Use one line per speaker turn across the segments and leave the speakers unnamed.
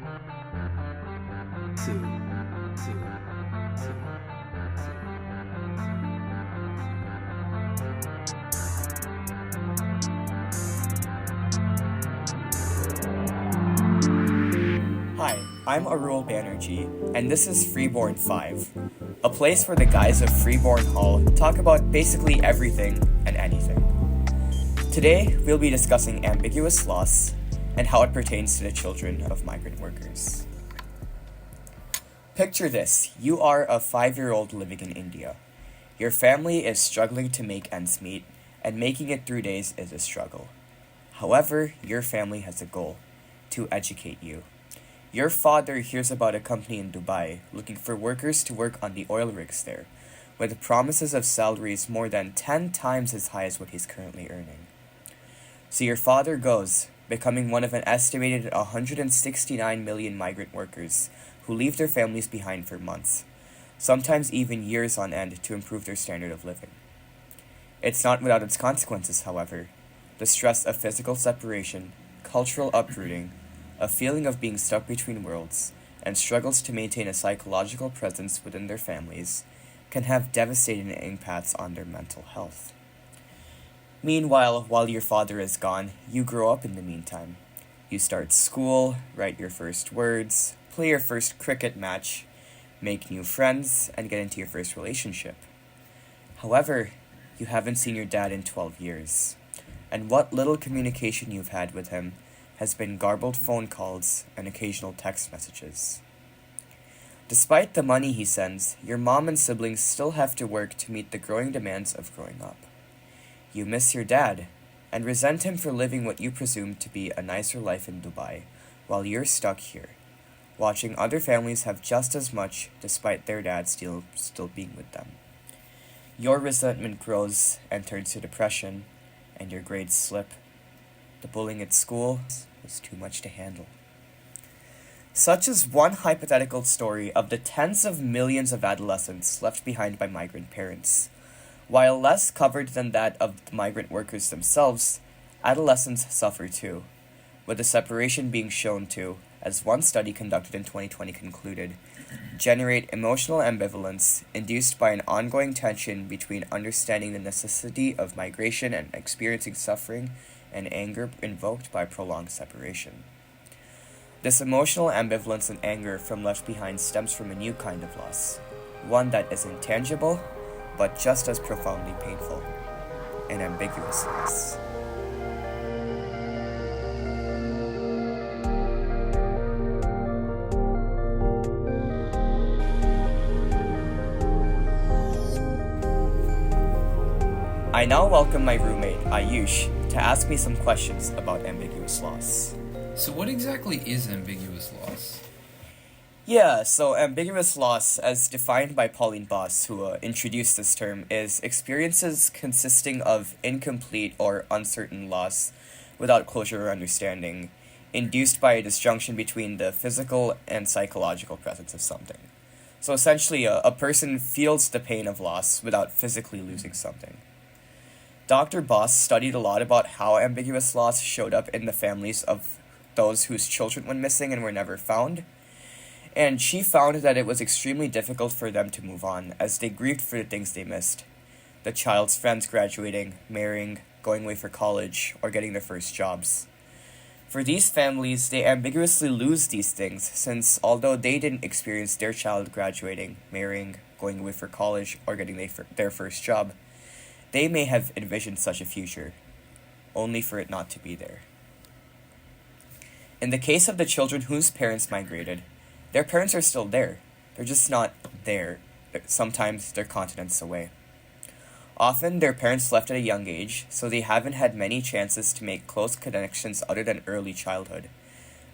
Hi, I'm Arul Banerjee, and this is Freeborn 5, a place where the guys of Freeborn Hall talk about basically everything and anything. Today, we'll be discussing ambiguous loss and how it pertains to the children of migrant workers. Picture this: you are a 5-year-old living in India. Your family is struggling to make ends meet, and making it through days is a struggle. However, your family has a goal: to educate you. Your father hears about a company in Dubai looking for workers to work on the oil rigs there, with promises of salaries more than 10 times as high as what he's currently earning. So your father goes, becoming one of an estimated 169 million migrant workers who leave their families behind for months, sometimes even years on end, to improve their standard of living. It's not without its consequences, however. The stress of physical separation, cultural uprooting, a feeling of being stuck between worlds, and struggles to maintain a psychological presence within their families can have devastating impacts on their mental health. Meanwhile, while your father is gone, you grow up in the meantime. You start school, write your first words, play your first cricket match, make new friends, and get into your first relationship. However, you haven't seen your dad in 12 years, and what little communication you've had with him has been garbled phone calls and occasional text messages. Despite the money he sends, your mom and siblings still have to work to meet the growing demands of growing up. You miss your dad, and resent him for living what you presume to be a nicer life in Dubai, while you're stuck here, watching other families have just as much despite their dad still being with them. Your resentment grows and turns to depression, and your grades slip. The bullying at school was too much to handle. Such is one hypothetical story of the tens of millions of adolescents left behind by migrant parents. While less covered than that of the migrant workers themselves, adolescents suffer too, with the separation being shown to, as one study conducted in 2020 concluded, generate emotional ambivalence induced by an ongoing tension between understanding the necessity of migration and experiencing suffering and anger invoked by prolonged separation. This emotional ambivalence and anger from left behind stems from a new kind of loss, one that is intangible, but just as profoundly painful: an ambiguous loss. I now welcome my roommate, Ayush, to ask me some questions about ambiguous loss.
So what exactly is ambiguous loss?
Yeah, so ambiguous loss, as defined by Pauline Boss, who introduced this term, is experiences consisting of incomplete or uncertain loss without closure or understanding, induced by a disjunction between the physical and psychological presence of something. So essentially, a person feels the pain of loss without physically losing something. Dr. Boss studied a lot about how ambiguous loss showed up in the families of those whose children went missing and were never found, and she found that it was extremely difficult for them to move on, as they grieved for the things they missed: the child's friends graduating, marrying, going away for college, or getting their first jobs. For these families, they ambiguously lose these things, since although they didn't experience their child graduating, marrying, going away for college, or getting their first job, they may have envisioned such a future, only for it not to be there. In the case of the children whose parents migrated, their parents are still there. They're just not there. Sometimes they're continents away. Often, their parents left at a young age, so they haven't had many chances to make close connections other than early childhood.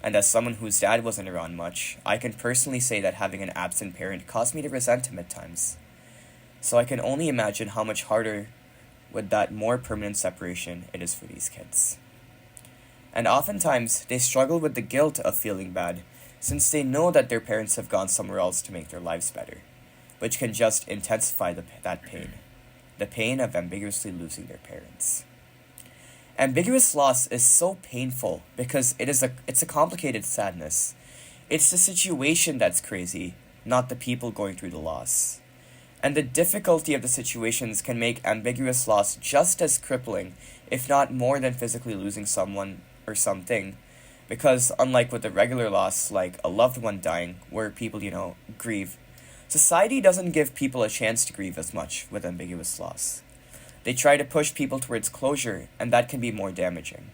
And as someone whose dad wasn't around much, I can personally say that having an absent parent caused me to resent him at times. So I can only imagine how much harder with that more permanent separation it is for these kids. And oftentimes, they struggle with the guilt of feeling bad, since they know that their parents have gone somewhere else to make their lives better, which can just intensify that pain, the pain of ambiguously losing their parents. Ambiguous loss is so painful because it's a complicated sadness. It's the situation that's crazy, not the people going through the loss. And the difficulty of the situations can make ambiguous loss just as crippling, if not more than physically losing someone or something. Because unlike with the regular loss, like a loved one dying, where people, grieve, society doesn't give people a chance to grieve as much with ambiguous loss. They try to push people towards closure, and that can be more damaging.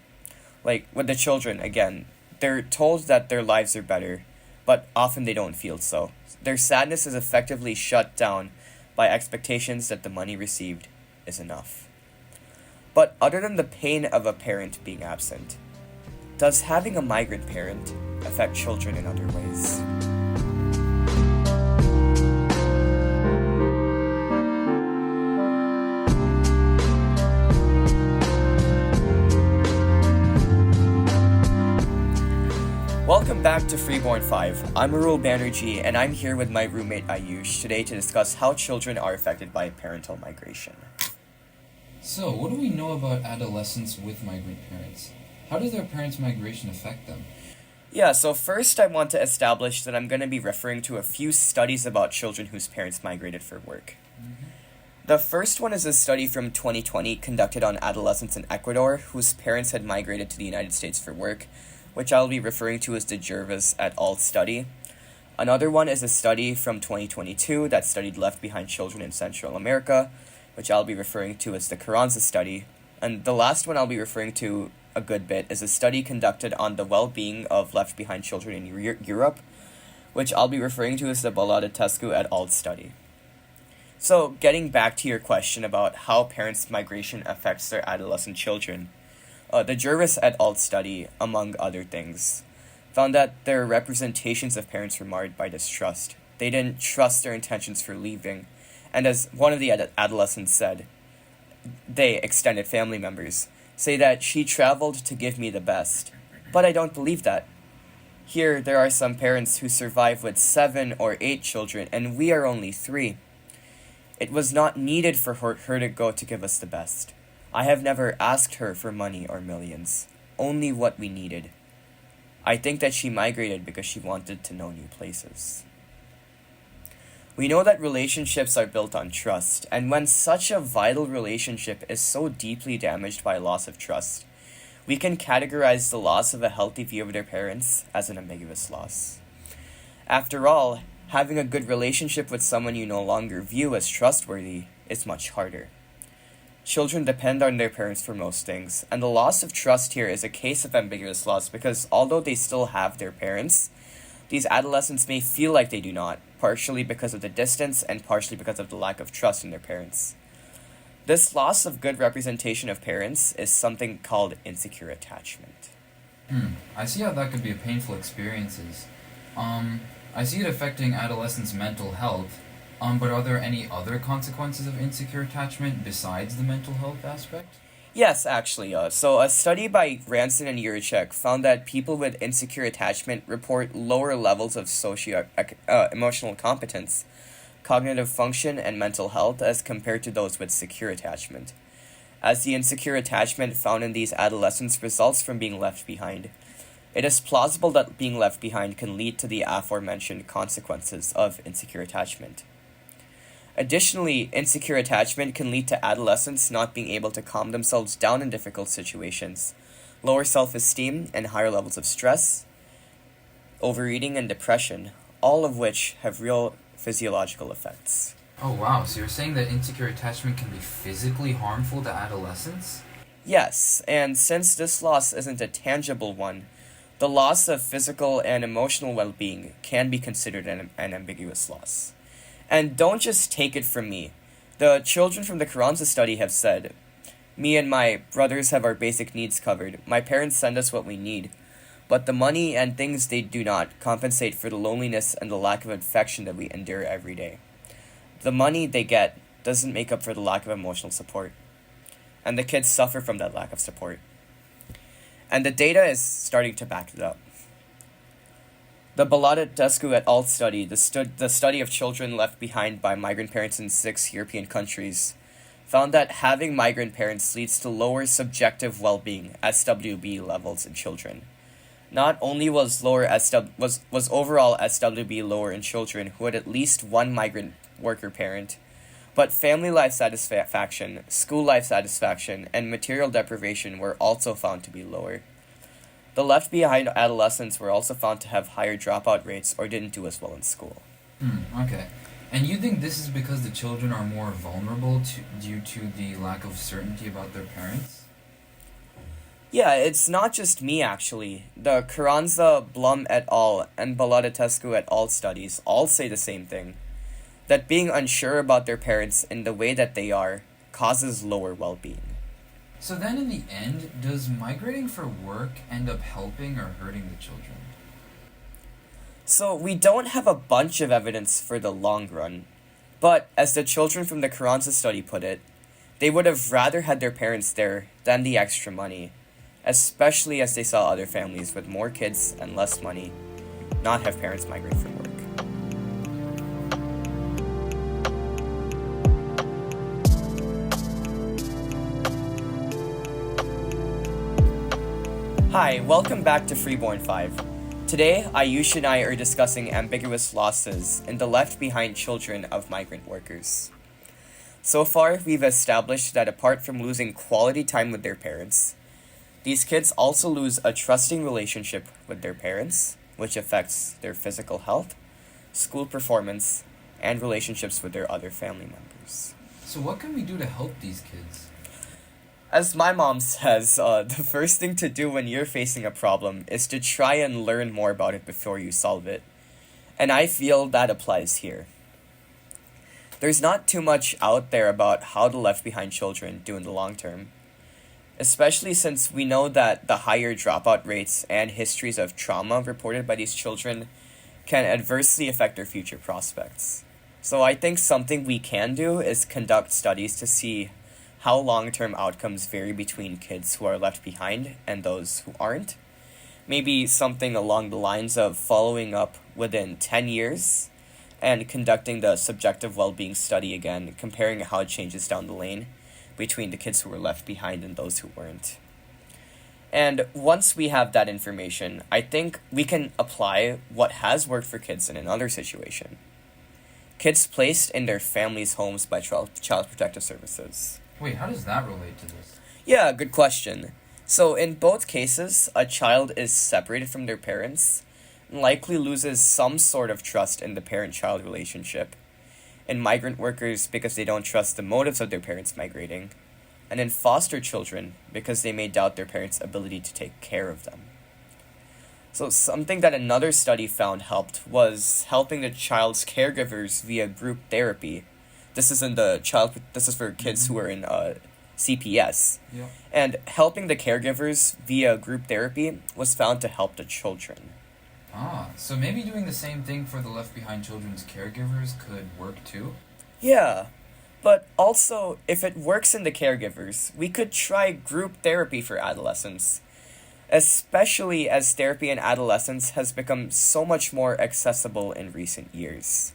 Like with the children, again, they're told that their lives are better, but often they don't feel so. Their sadness is effectively shut down by expectations that the money received is enough. But other than the pain of a parent being absent, does having a migrant parent affect children in other ways? Welcome back to Freeborn 5. I'm Arul Banerjee, and I'm here with my roommate Ayush today to discuss how children are affected by parental migration.
So, what do we know about adolescents with migrant parents? How does their parents' migration affect them?
Yeah, so first I want to establish that I'm going to be referring to a few studies about children whose parents migrated for work. The first one is a study from 2020 conducted on adolescents in Ecuador whose parents had migrated to the United States for work, which I'll be referring to as the Jervis et al. Study. Another one is a study from 2022 that studied left behind children in Central America, which I'll be referring to as the Carranza Study. And the last one I'll be referring to a good bit is a study conducted on the well-being of left behind children in Europe, which I'll be referring to as the Balada-Tescu et al. Study. So, getting back to your question about how parents' migration affects their adolescent children, the Jervis et al. Study, among other things, found that their representations of parents were marred by distrust. They didn't trust their intentions for leaving, and as one of the adolescents said, they, extended family members, say that she traveled to give me the best, but I don't believe that. Here, there are some parents who survive with 7 or 8 children, and we are only 3. It was not needed for her to go to give us the best. I have never asked her for money or millions, only what we needed. I think that she migrated because she wanted to know new places. We know that relationships are built on trust, and when such a vital relationship is so deeply damaged by loss of trust, we can categorize the loss of a healthy view of their parents as an ambiguous loss. After all, having a good relationship with someone you no longer view as trustworthy is much harder. Children depend on their parents for most things, and the loss of trust here is a case of ambiguous loss because although they still have their parents, these adolescents may feel like they do not, partially because of the distance and partially because of the lack of trust in their parents. This loss of good representation of parents is something called insecure attachment.
I see how that could be a painful experiences. I see it affecting adolescents' mental health. But are there any other consequences of insecure attachment besides the mental health aspect?
Yes, actually. So a study by Ranson and Yurchek found that people with insecure attachment report lower levels of emotional competence, cognitive function, and mental health as compared to those with secure attachment. As the insecure attachment found in these adolescents results from being left behind, it is plausible that being left behind can lead to the aforementioned consequences of insecure attachment. Additionally, insecure attachment can lead to adolescents not being able to calm themselves down in difficult situations, lower self-esteem, and higher levels of stress, overeating, and depression, all of which have real physiological effects.
Oh wow, so you're saying that insecure attachment can be physically harmful to adolescents?
Yes, and since this loss isn't a tangible one, the loss of physical and emotional well-being can be considered an ambiguous loss. And don't just take it from me. The children from the Carranza study have said, "Me and my brothers have our basic needs covered. My parents send us what we need. But the money and things they do not compensate for the loneliness and the lack of affection that we endure every day. The money they get doesn't make up for the lack of emotional support. And the kids suffer from that lack of support." And the data is starting to back it up. The Balada-Tescu et al. Study, the study of children left behind by migrant parents in 6 European countries, found that having migrant parents leads to lower subjective well-being, SWB levels in children. Not only was overall SWB lower in children who had at least one migrant worker parent, but family life satisfaction, school life satisfaction, and material deprivation were also found to be lower. The left behind adolescents were also found to have higher dropout rates or didn't do as well in school.
Okay. And you think this is because the children are more vulnerable due to the lack of certainty about their parents?
Yeah, it's not just me actually. The Carranza, Blum et al. And Baladetescu et al. Studies all say the same thing. That being unsure about their parents in the way that they are causes lower well-being.
So then in the end, does migrating for work end up helping or hurting the children?
So we don't have a bunch of evidence for the long run, but as the children from the Carranza study put it, they would have rather had their parents there than the extra money, especially as they saw other families with more kids and less money not have parents migrate for work. Hi, welcome back to Freeborn 5. Today, Ayush and I are discussing ambiguous losses in the left behind children of migrant workers. So far, we've established that apart from losing quality time with their parents, these kids also lose a trusting relationship with their parents, which affects their physical health, school performance, and relationships with their other family members.
So what can we do to help these kids?
As my mom says, the first thing to do when you're facing a problem is to try and learn more about it before you solve it. And I feel that applies here. There's not too much out there about how the left behind children do in the long term, especially since we know that the higher dropout rates and histories of trauma reported by these children can adversely affect their future prospects. So I think something we can do is conduct studies to see how long-term outcomes vary between kids who are left behind and those who aren't. Maybe something along the lines of following up within 10 years and conducting the subjective well-being study again, comparing how it changes down the lane between the kids who were left behind and those who weren't. And once we have that information, I think we can apply what has worked for kids in another situation. Kids placed in their families' homes by Child Protective Services.
Wait, how does that relate to this?
Yeah, good question. So in both cases, a child is separated from their parents and likely loses some sort of trust in the parent-child relationship. In migrant workers, because they don't trust the motives of their parents migrating. And in foster children, because they may doubt their parents' ability to take care of them. So something that another study found helped was helping the child's caregivers via group therapy. This is for kids who are in CPS.
Yeah.
And helping the caregivers via group therapy was found to help the children.
So maybe doing the same thing for the left behind children's caregivers could work too?
Yeah, but also, if it works in the caregivers, we could try group therapy for adolescents, especially as therapy in adolescence has become so much more accessible in recent years.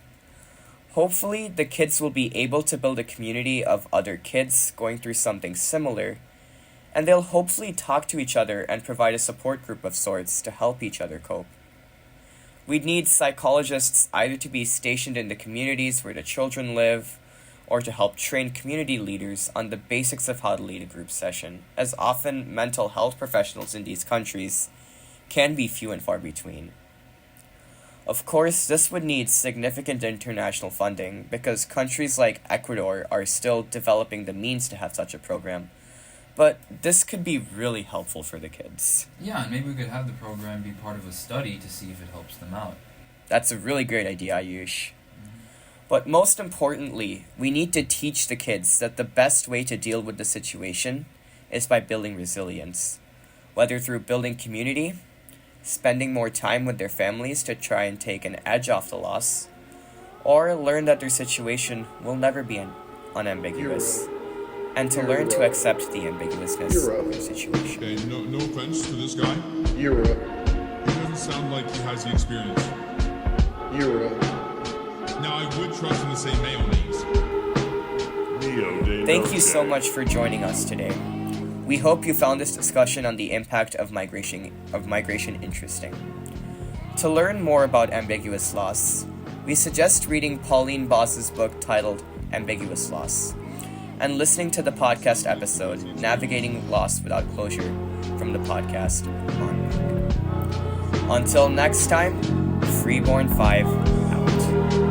Hopefully, the kids will be able to build a community of other kids going through something similar, and they'll hopefully talk to each other and provide a support group of sorts to help each other cope. We'd need psychologists either to be stationed in the communities where the children live, or to help train community leaders on the basics of how to lead a group session, as often mental health professionals in these countries can be few and far between. Of course, this would need significant international funding because countries like Ecuador are still developing the means to have such a program, but this could be really helpful for the kids.
Yeah, and maybe we could have the program be part of a study to see if it helps them out.
That's a really great idea, Ayush. But most importantly, we need to teach the kids that the best way to deal with the situation is by building resilience, whether through building community, spending more time with their families to try and take an edge off the loss, or learn that their situation will never be unambiguous, and to learn to accept the ambiguousness of their situation.
Okay, no offense to this guy.
You're up.
He doesn't sound like he has the experience.
You're up.
Now, I would trust him to say mayonnaise.
Neo,
Thank you so much for joining us today. We hope you found this discussion on the impact of migration interesting. To learn more about ambiguous loss, we suggest reading Pauline Boss's book titled Ambiguous Loss, and listening to the podcast episode Navigating Loss Without Closure from the podcast on. Until next time, Freeborn 5 out.